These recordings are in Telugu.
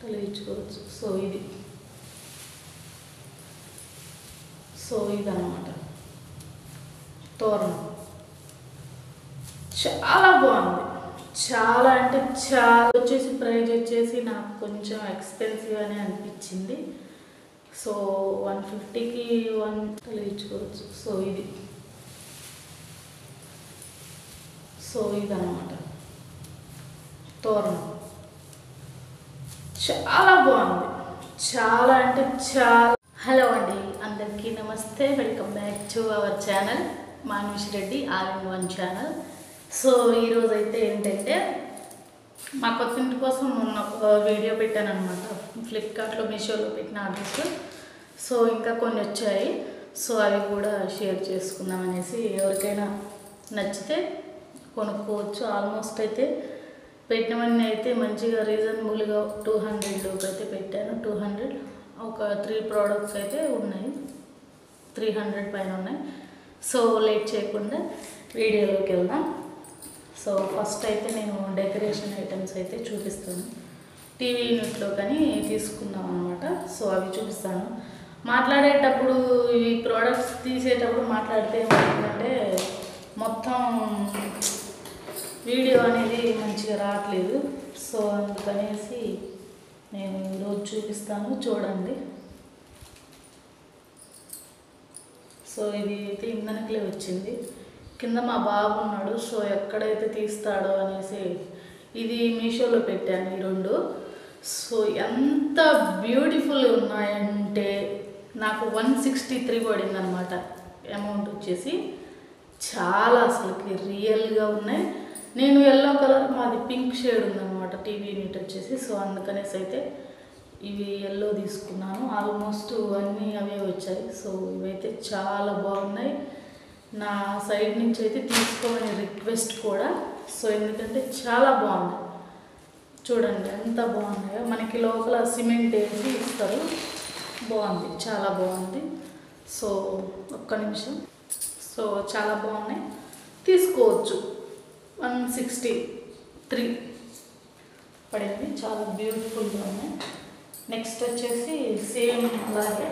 కలిగించుకోవచ్చు. ఇది అన్నమాట తోరణం. చాలా బాగుంది. చాలా అంటే చాలా వచ్చేసి ప్రైస్ వచ్చేసి నాకు కొంచెం ఎక్స్పెన్సివ్ అని అనిపించింది. సో 150కి 1 కలిగించుకోవచ్చు. ఇది అన్నమాట తోరణం. చాలా బాగుంది. చాలా అంటే చాలా. హలో అండి, అందరికీ నమస్తే. Welcome back to our channel Manvish Reddy all in one channel. So ఈరోజు అయితే ఏంటంటే మా కొత్త ఇంటి కోసం మొన్న ఒక వీడియో పెట్టాను అనమాట. ఫ్లిప్కార్ట్లో, మీషోలో పెట్టిన ఆర్డర్స్. సో ఇంకా కొన్ని వచ్చాయి. సో అవి కూడా షేర్ చేసుకుందాం అనేసి, ఎవరికైనా నచ్చితే కొనుక్కోవచ్చు. ఆల్మోస్ట్ అయితే పెట్టినవన్నీ అయితే మంచిగా రీజనబుల్గా 200 అయితే పెట్టాను. 200 ఒక 3 ప్రోడక్ట్స్ అయితే ఉన్నాయి. 300 పైన ఉన్నాయి. సో లేట్ చేయకుండా వీడియోలోకి వెళ్దాం. సో ఫస్ట్ అయితే నేను డెకరేషన్ ఐటమ్స్ అయితే చూపిస్తాను. టీవీ యూనిట్లో కానీ తీసుకున్నాం అనమాట. సో అవి చూపిస్తాను. మాట్లాడేటప్పుడు ఈ ప్రోడక్ట్స్ తీసేటప్పుడు మాట్లాడితే ఏమవుతుందంటే మొత్తం వీడియో అనేది మంచిగా రావట్లేదు. సో అందుకనేసి నేను ఈరోజు చూపిస్తాను, చూడండి. సో ఇది అయితే ఇంధనకిలే వచ్చింది. కింద మా బాబు ఉన్నాడు. సో ఎక్కడైతే తీస్తాడో అనేసి ఇది మీషోలో పెట్టాను ఈ 2. సో ఎంత బ్యూటిఫుల్ ఉన్నాయంటే నాకు 163 పడింది అనమాట అమౌంట్ వచ్చేసి. చాలా అసలుకి రియల్గా ఉన్నాయి. నేను ఎల్లో కలర్, మాది పింక్ షేడ్ ఉందన్నమాట టీవీ యూనిట్ వచ్చేసి. సో అందుకనేసి అయితే ఇవి ఎల్లో తీసుకున్నాను. ఆల్మోస్ట్ అన్నీ అవే వచ్చాయి. సో ఇవైతే చాలా బాగున్నాయి. నా సైడ్ నుంచి అయితే తీసుకోమని రిక్వెస్ట్ కూడా. సో ఎందుకంటే చాలా బాగున్నాయి. చూడండి ఎంత బాగున్నాయో. మనకి లోపల సిమెంట్ వేసి ఇస్తారు. బాగుంది, చాలా బాగుంది. సో ఒక్క నిమిషం. సో చాలా బాగున్నాయి, తీసుకోవచ్చు. 163 పడింది. చాలా బ్యూటిఫుల్గా ఉన్నాయి. నెక్స్ట్ వచ్చేసి సేమ్ అలాగే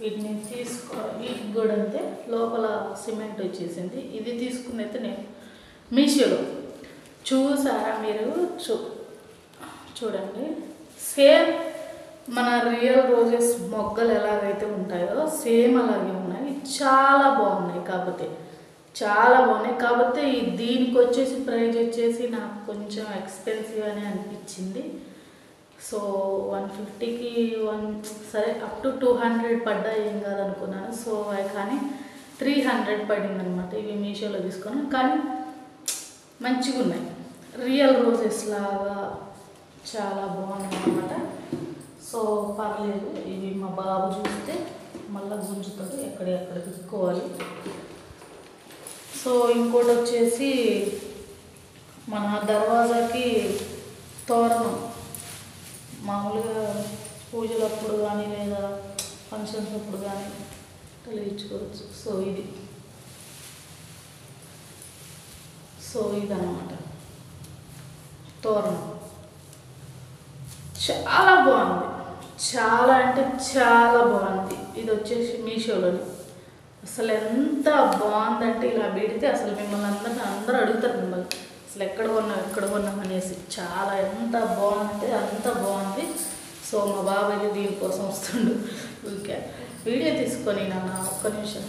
వీటిని వీటికి కూడా అంతే లోపల సిమెంట్ వచ్చేసింది. ఇది తీసుకున్నైతే నేను మీషోలో చూసారా మీరు? చూడండి, సేమ్ మన రియల్ రోజెస్ మొగ్గలు ఎలాగైతే ఉంటాయో సేమ్ అలాగే ఉన్నాయి. చాలా బాగున్నాయి. కాకపోతే దీనికి వచ్చేసి ప్రైస్ వచ్చేసి నాకు కొంచెం ఎక్స్పెన్సివ్ అని అనిపించింది. సో 150కి 1 సరే అప్ టు 200 పడ్డా ఏం కాదనుకున్నాను. సో కానీ 300 పడింది అనమాట. ఇవి మీషోలో తీసుకున్నాను. కానీ మంచిగా ఉన్నాయి. రియల్ రోజెస్ లాగా చాలా బాగున్నాయి అనమాట. సో పర్లేదు. ఇవి మా బాబు చూస్తే మళ్ళీ గుంజుతాడు, ఎక్కడ తిప్పుకోవాలి. సో ఇంకోటి వచ్చేసి మన దర్వాజాకి తోరణం. మామూలుగా పూజలప్పుడు కానీ లేదా ఫంక్షన్స్ అప్పుడు కానీ కలిగించుకోవచ్చు. సో ఇదన్నమాట తోరణం. చాలా బాగుంది. చాలా అంటే చాలా బాగుంది. ఇది వచ్చేసి మీషోలోని. అసలు ఎంత బాగుందంటే ఇలా పెడితే అసలు మిమ్మల్ని అందరూ అడుగుతారు మిమ్మల్ని అసలు ఎక్కడ కొన్నాం అనేసి. చాలా ఎంత బాగుందంటే అంత బాగుంది. సో మా బాబాయ్ దీనికోసం వస్తుండు. ఓకే వీడియో తీసుకొని నాన్న ఒక్క నిమిషం.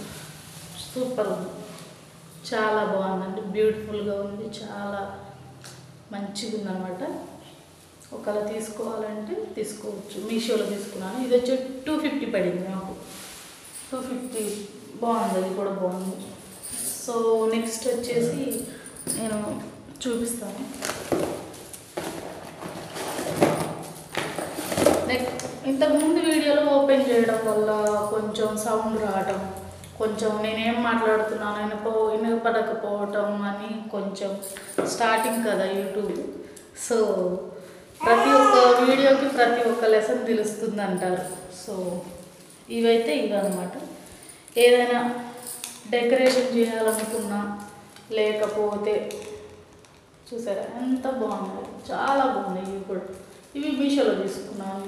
సూపర్ ఉంది, చాలా బాగుందండి. బ్యూటిఫుల్గా ఉంది, చాలా మంచిగా ఉందన్నమాట. ఒకవేళ తీసుకోవాలంటే తీసుకోవచ్చు. మీషోలో తీసుకున్నాను. ఇది వచ్చి 250 పడింది నాకు. 250 బాగుంది. అది కూడా బాగుంది. సో నెక్స్ట్ వచ్చేసి నేను చూపిస్తాను. ఇంతకుముందు వీడియోలో ఓపెన్ చేయడం వల్ల కొంచెం సౌండ్ రావటం, కొంచెం నేనేం మాట్లాడుతున్నాను వినపడకపోవటం అని కొంచెం స్టార్టింగ్ కదా యూట్యూబ్. సో ప్రతి ఒక్క వీడియోకి ప్రతి ఒక్క లెసన్ తెలుస్తుంది అంటారు. సో ఇవైతే ఇవన్నమాట. ఏదైనా డెకరేషన్ చేయాలనుకున్నా లేకపోతే చూసారా ఎంత బాగున్నాయి. చాలా బాగున్నాయి. ఇవి కూడా ఇవి మీషోలో తీసుకున్నాను.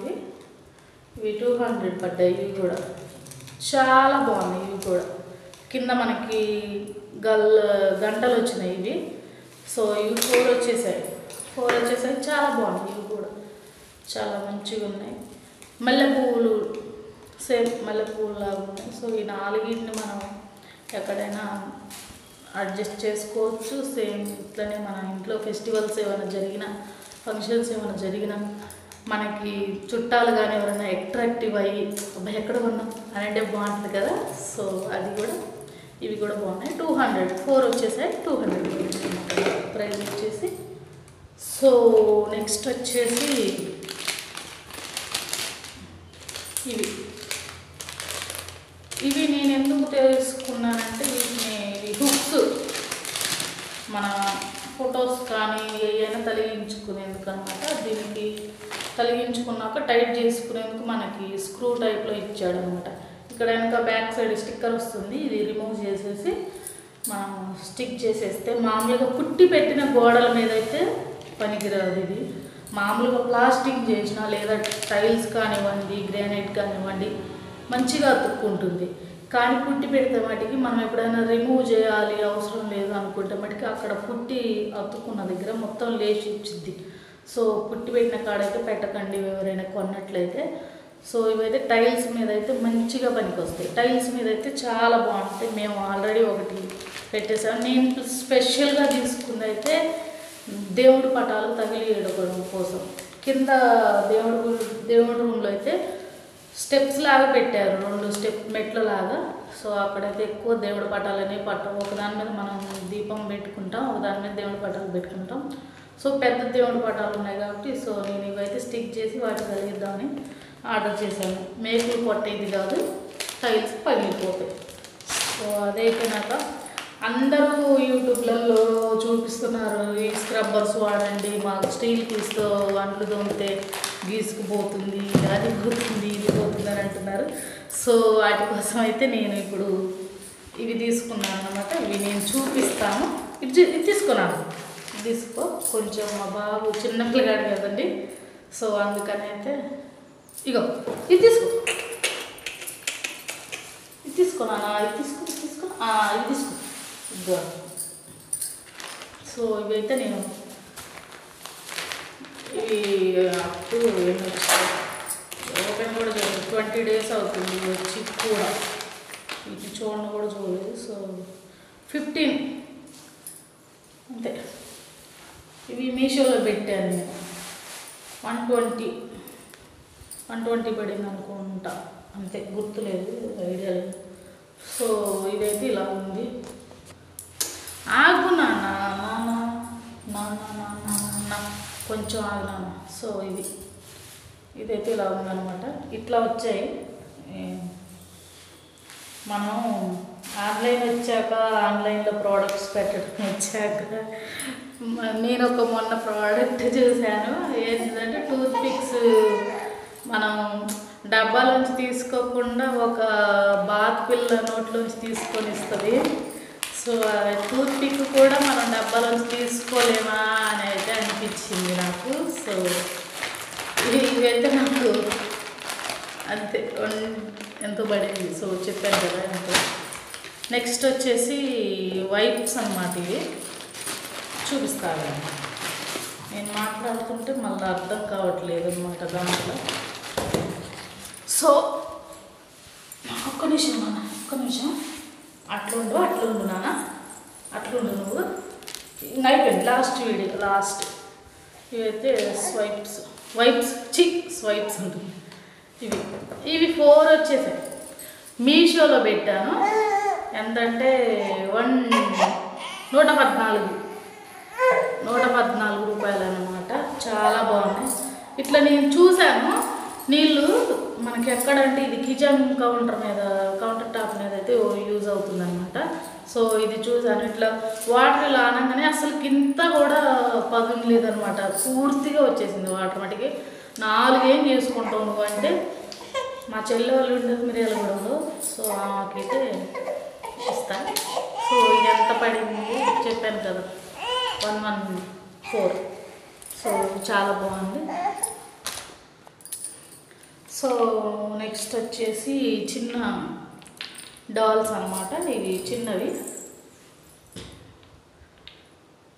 ఇవి 200 పడ్డాయి. ఇవి కూడా చాలా బాగున్నాయి. ఇవి కూడా కింద మనకి గంటలు వచ్చినాయి ఇవి. సో ఇవి 4 వచ్చేసాయి. చాలా బాగున్నాయి. ఇవి కూడా చాలా మంచిగా ఉన్నాయి. మల్లెపూలు సేమ్ మల్లెపూలు లాగా ఉన్నాయి. సో ఈ 4ని మనం ఎక్కడైనా అడ్జస్ట్ చేసుకోవచ్చు. సేమ్ ఇట్లనే మన ఇంట్లో ఫెస్టివల్స్ ఏమైనా జరిగినా, ఫంక్షన్స్ ఏమైనా జరిగినా, మనకి చుట్టాలు కానీ ఎవరైనా అట్రాక్టివ్ అయ్యి అబ్బాయి ఎక్కడ ఉన్నాం అని అంటే బాగుంటుంది కదా. సో అది కూడా ఇవి కూడా బాగున్నాయి. 200 4 వచ్చేసాయి. 200 ప్రైస్ వచ్చేసి. సో నెక్స్ట్ వచ్చేసి ఇవి నేను ఎందుకు తీసుకున్నానంటే ఇవి హుక్స్ మన ఫొటోస్ కానీ ఏవైనా తొలగించుకునేందుకు అనమాట. దీనికి తొలగించుకున్నాక టైట్ చేసుకునేందుకు మనకి స్క్రూ టైప్లో ఇచ్చాడు అనమాట. ఇక్కడ వెనక బ్యాక్ సైడ్ స్టిక్కర్ వస్తుంది. ఇది రిమూవ్ చేసేసి మనం స్టిక్ చేసేస్తే మామూలుగా పుట్టి పెట్టిన గోడల మీద అయితే పనికిరాదు. ఇది మామూలుగా ప్లాస్టిక్ చేసినా లేదా టైల్స్ కానివ్వండి, గ్రానైట్ కానివ్వండి మంచిగా అతుక్కుంటుంది. కానీ పుట్టి పెడితే మటుకి మనం ఎప్పుడైనా రిమూవ్ చేయాలి అవసరం లేదు అనుకుంటే మటుకి అక్కడ పుట్టి అతుక్కున్న దగ్గర మొత్తం లేచి ఇచ్చిద్ది. సో పుట్టి పెట్టిన కాడైతే పెట్టకండి ఎవరైనా కొన్నట్లయితే. సో ఇవైతే టైల్స్ మీద అయితే మంచిగా పనికి వస్తాయి. టైల్స్ మీద అయితే చాలా బాగుంటాయి. మేము ఆల్రెడీ ఒకటి పెట్టేసాము. నేను స్పెషల్గా తీసుకుంది అయితే దేవుడి పటాలు తగిలియడం కోసం. కింద దేవుడి రూమ్లో అయితే స్టెప్స్ లాగా పెట్టారు, 2 స్టెప్ మెట్ల లాగా. సో అక్కడైతే ఎక్కువ దేవుడి పటాలనే ఒకదాని మీద మనం దీపం పెట్టుకుంటాం, ఒకదాని మీద దేవుడి పటాలు పెట్టుకుంటాం. సో పెద్ద దేవుడి పటాలు ఉన్నాయి కాబట్టి సో నేను ఇవైతే స్టిక్ చేసి వాటిని కలిగిద్దామని ఆర్డర్ చేశాను. మేకులు కొట్టేది కాదు, టైల్స్ పగిలిపోతాయి. సో అదైపోయినాక అందరూ యూట్యూబ్లలో చూపిస్తున్నారు ఈ స్క్రబ్బర్స్ వాడండి, మాకు స్టీల్ పీస్తో అంట్లు తోమితే గీసుకుపోతుంది, అది పోతుంది, ఇది పోతుంది అని అంటున్నారు. సో వాటి కోసం అయితే నేను ఇప్పుడు ఇవి తీసుకున్నాను అన్నమాట. ఇవి నేను చూపిస్తాను. ఇది తీసుకున్నాను. తీసుకో, కొంచెం మా బాబు చిన్నపిల్లగాడు కదండి. సో అందుకని అయితే ఇగో ఇది తీసుకున్నానా, ఇది తీసుకో ఇదిగో. సో ఇవైతే నేను ఇవి అప్పుడు ఓపెన్ కూడా చేయలేదు, 20 days అవుతుంది వచ్చి కూడా. ఇది చూడడం కూడా చూడలేదు. సో 15 అంతే. ఇవి మీషోలో పెట్టాను నేను. 120 పడింది అనుకుంటా, అంతే, గుర్తులేదు, ఐడియా లేదు. సో ఇదైతే ఇలా ఉంది. ఆగు నాన్న కొంచెం ఆగినాను. సో ఇదైతే ఇలా ఉందన్నమాట. ఇట్లా వచ్చాయి. మనం ఆన్లైన్లో ప్రోడక్ట్స్ పెట్టడం వచ్చాక నేను మొన్న ప్రోడక్ట్ చూశాను. ఏంటంటే టూత్ పిక్స్ మనం డబ్బాలోంచి తీసుకోకుండా ఒక బాత్ పిల్ల నోట్లోంచి తీసుకొని ఇస్తుంది. సో టూత్ పిక్ కూడా మనం డబ్బాలోంచి తీసుకోలేమా అని అయితే అనిపించింది నాకు. సో ఇవైతే నాకు అంతే ఎంతో పడింది. సో చెప్పాను కదా ఎంతో. నెక్స్ట్ వచ్చేసి వైప్స్ అన్నమాట. ఇవి చూపిస్తాను. నేను మాట్లాడుతుంటే మళ్ళీ అర్థం కావట్లేదు అన్నమాట దాంట్లో. సో ఒక్క నిమిషం అట్లుండు నాన్న, అట్లుండు నువ్వు. అయిపోయింది లాస్ట్ ఇవైతే స్వైప్స్ ఉంటుంది. ఇవి 4 వచ్చేసాయి. మీషోలో పెట్టాను. ఎంతంటే 114 రూపాయలు అన్నమాట. చాలా బాగున్నాయి. ఇట్లా నేను చూశాను. నీళ్ళు మనకి ఎక్కడంటే ఇది కిచెన్ కౌంటర్ టాప్ మీద అయితే యూజ్ అవుతుంది అనమాట. సో ఇది చూసాను. ఇట్లా వాటర్ ఇలా అనగానే అసలు కింద కూడా పదును లేదనమాట, పూర్తిగా వచ్చేసింది వాటర్. మటుకి 4 ఏం చేసుకుంటావు నువ్వు అంటే మా చెల్లె వాళ్ళు ఉండేది మిర్యాలగూడలో. సో ఆమెకైతే ఇస్తాను. సో ఇది ఎంత పడింది చెప్పాను కదా, 114. సో చాలా బాగుంది. సో నెక్స్ట్ వచ్చేసి చిన్న డాల్స్ అన్నమాట. ఇవి చిన్నవి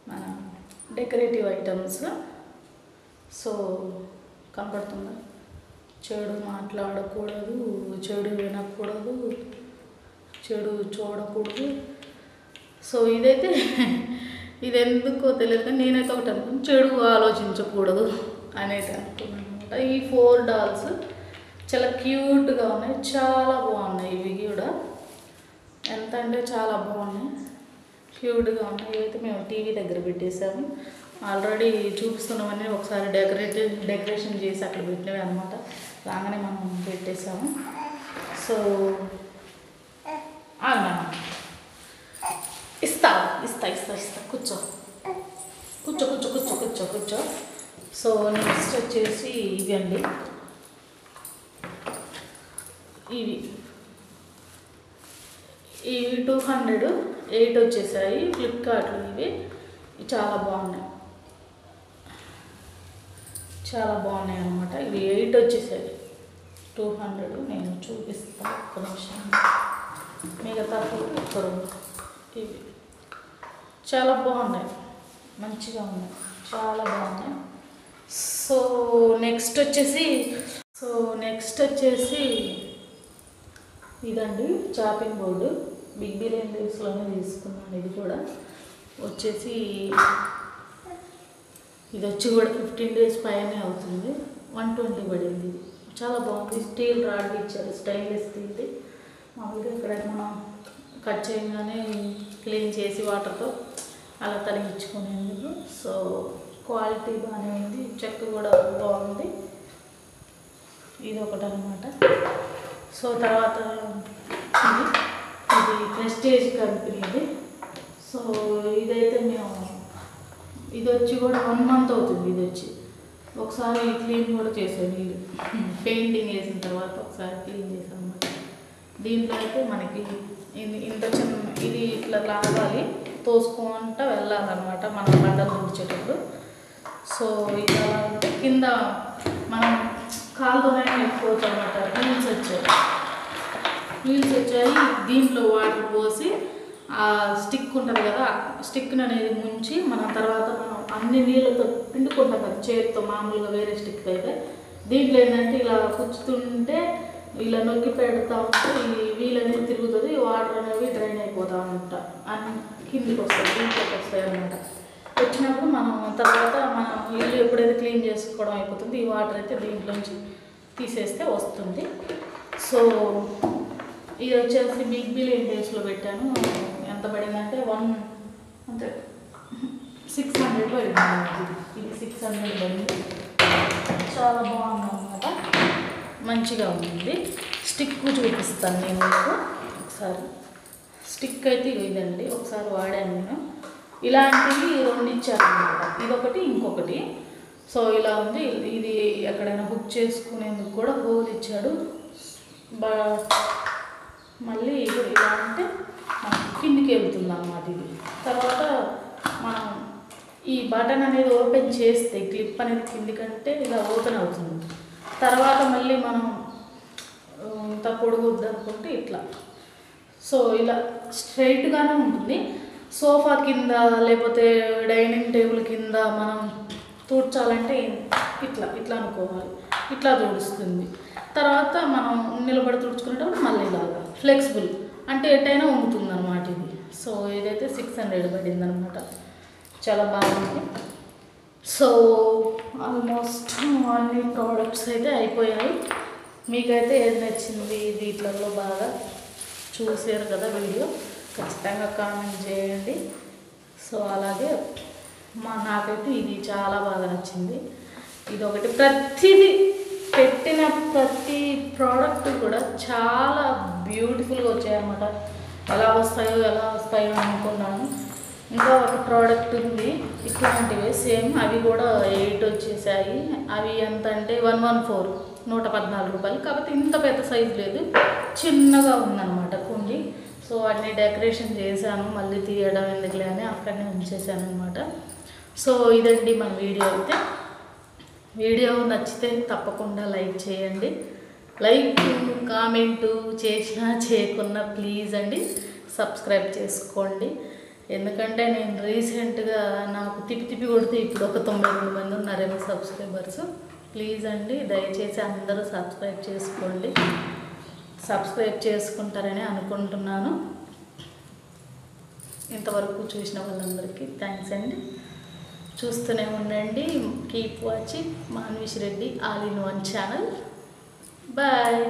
మన డెకరేటివ్ ఐటమ్స్. సో కనపడుతుందా? చెడు మాట్లాడకూడదు, చెడు వినకూడదు, చెడు చూడకూడదు. సో ఇదైతే ఇది ఎందుకో తెలియదు కానీ నేనైతే ఒకటి అనుకున్నాను, చెడు ఆలోచించకూడదు అనేది అనుకున్నాను అనమాట. ఈ 4 డాల్స్ చాలా క్యూట్గా ఉన్నాయి, చాలా బాగున్నాయి. ఇవి కూడా ఎంత అంటే చాలా బాగున్నాయి, క్యూట్గా ఉన్నాయి. ఇవైతే మేము టీవీ దగ్గర పెట్టేసాము. ఆల్రెడీ చూపిస్తున్నామని ఒకసారి డెకరేషన్ చేసి అక్కడ పెట్టినవి అనమాట. రాగానే మనం పెట్టేసాము. సో ఇస్తా ఇస్తా ఇస్తా ఇస్తా కూర్చో కూర్చో కూర్చో కూర్చో కూర్చో కూర్చో. సో నెక్స్ట్ వచ్చేసి ఇవి అండి, ఇవి 208 వచ్చేసాయి ఫ్లిప్కార్ట్లో. ఇవి చాలా బాగున్నాయి, చాలా బాగున్నాయి అన్నమాట. ఇవి 8 వచ్చేసాయి, 200. నేను చూపిస్తాను ఒక్క నిమిషం. మిగతా ఒక్కరు ఇవి చాలా బాగున్నాయి, మంచిగా ఉన్నాయి, చాలా బాగున్నాయి. సో నెక్స్ట్ వచ్చేసి ఇదండి చాపింగ్ బోర్డు. బిగ్ బిలియన్ డేస్లోనే తీసుకున్నాను. ఇది కూడా వచ్చేసి ఇది వచ్చి కూడా 15 డేస్ పైనే అవుతుంది. 120 పడింది. ఇది చాలా బాగుంది. స్టీల్ రాడ్ ఇచ్చారు, స్టైన్లెస్ స్టీల్ది. మామూలుగా ఎక్కడైనా మనం కట్ చేయగానే క్లీన్ చేసి వాటర్తో అలా తరిగించుకునేందుకు. సో క్వాలిటీ బాగానే ఉంది, చెక్క కూడా బాగుంది. ఇది ఒకటి అనమాట. సో తర్వాత ఇది ప్రెస్టేజ్ కంపెనీది. సో ఇదైతే ఇది వచ్చి కూడా 1 మంత్ అవుతుంది. ఇది వచ్చి ఒకసారి క్లీన్ కూడా చేసాను. ఇది పెయింటింగ్ వేసిన తర్వాత ఒకసారి క్లీన్ చేసాను అనమాట. దీంట్లో అయితే మనకి ఇంత చిన్న ఇది ఇట్లా లాగాలి, తోసుకుంటూ వెళ్ళాలన్నమాట మనం బండలు తుడిచేటప్పుడు. సో ఇలా కింద మనం కాలుతోనే ఎక్కువచ్చు అనమాట. వీల్స్ వచ్చాయి. దీంట్లో వాటర్ పోసి ఆ స్టిక్ ఉంటుంది కదా, స్టిక్ని అనేది ముంచి మనం తర్వాత మనం అన్ని నీళ్ళతో పిండుకుంటాం కదా చేతితో, మామూలుగా వేరే స్టిక్ అయితే. దీంట్లో ఏంటంటే ఇలా పుచ్చుతుంటే ఇలా నొక్కి పెడతా ఉంటే ఈ వీల్ అనేది తిరుగుతుంది, వాటర్ అనేవి డ్రైన్ అయిపోతూ ఉంటాయి, అన్ని కిందికి వస్తాయి, దీంట్లోకి వస్తాయి అన్నమాట. వచ్చినప్పుడు మనం తర్వాత మనం ఇల్లు ఎప్పుడైతే క్లీన్ చేసుకోవడం అయిపోతుంది, ఈ వాటర్ అయితే దీంట్లోంచి తీసేస్తే వస్తుంది. సో ఇది వచ్చేసి బిగ్ బిలియన్ డేస్లో పెట్టాను. ఎంత పడిందంటే అంటే 600 పడింది. ఇది 600 పడింది. చాలా బాగుంది అన్నమాట, మంచిగా ఉంది. స్టిక్ చూపిస్తాను నేను మీకు ఒకసారి. స్టిక్ అయితే ఇదండి, ఒకసారి వాడాను నేను. ఇలాంటివి 2 ఇచ్చారన్నమాట, ఇదొకటి ఇంకొకటి. సో ఇలా ఉంది. ఇది ఎక్కడైనా బుక్ చేసుకునేందుకు కూడా హోల్ ఇచ్చాడు. మళ్ళీ ఇలా అంటే కిందికి వెళ్తుంది అన్నమాట ఇది. తర్వాత మనం ఈ బటన్ అనేది ఓపెన్ చేస్తే క్లిప్ అనేది కిందికంటే ఇలా ఓపెన్ అవుతుంది. తర్వాత మళ్ళీ మనం ఇంత పొడుగుద్ది అనుకుంటే ఇట్లా. సో ఇలా స్ట్రైట్గానే ఉంటుంది. సోఫా కింద లేకపోతే డైనింగ్ టేబుల్ కింద మనం తూడ్చాలంటే ఇట్లా ఇట్లా అనుకోవాలి, ఇట్లా తుడుస్తుంది. తర్వాత మనం నిలబడి తుడుచుకునేటప్పుడు మళ్ళీ ఇలాగా ఫ్లెక్సిబుల్, అంటే ఎటైనా వంగుతుంది అనమాట ఇది. సో ఇదైతే 600 పడింది అనమాట, చాలా బాగుంది. సో ఆల్మోస్ట్ అన్ని ప్రోడక్ట్స్ అయితే అయిపోయాయి. మీకైతే ఏది నచ్చింది వీటిలలో బాగా చూసారు కదా వీడియో, ఖచ్చితంగా కామెంట్ చేయండి. సో అలాగే నాకైతే ఇది చాలా బాగా నచ్చింది. ఇది ఒకటి, ప్రతిదీ పెట్టిన ప్రతి ప్రోడక్ట్ కూడా చాలా బ్యూటిఫుల్గా వచ్చాయన్నమాట. ఎలా వస్తాయో అనుకున్నాను. ఇంకా ఒక ప్రోడక్ట్ ఉంది ఇట్లాంటివి సేమ్, అవి కూడా 8 వచ్చేసాయి. అవి ఎంత అంటే 114, 114 రూపాయలు. కాకపోతే ఇంత పెద్ద సైజు లేదు, చిన్నగా ఉందన్నమాట కుండి. సో వాటిని డెకరేషన్ చేశాను, మళ్ళీ తీయడం ఎందుకులే అని అక్కడనే ఉంచేసాను అనమాట. సో ఇదండి మన వీడియో అయితే. వీడియో నచ్చితే తప్పకుండా లైక్ చేయండి, లైక్ కామెంటు చేసినా చేయకున్నా ప్లీజ్ అండి సబ్స్క్రైబ్ చేసుకోండి. ఎందుకంటే నేను రీసెంట్గా నాకు తిప్పి కొడితే ఇప్పుడు ఒక 92 మంది ఉన్నారేమో సబ్స్క్రైబర్స్. ప్లీజ్ అండి దయచేసి అందరూ సబ్స్క్రైబ్ చేసుకోండి. సబ్స్క్రైబ్ చేసుకుంటారని అనుకుంటున్నాను. ఇంతవరకు చూసిన వాళ్ళందరికీ థ్యాంక్స్ అండి. చూస్తూనే ఉండండి. Keep watching Manvish Reddy all in one channel. Bye.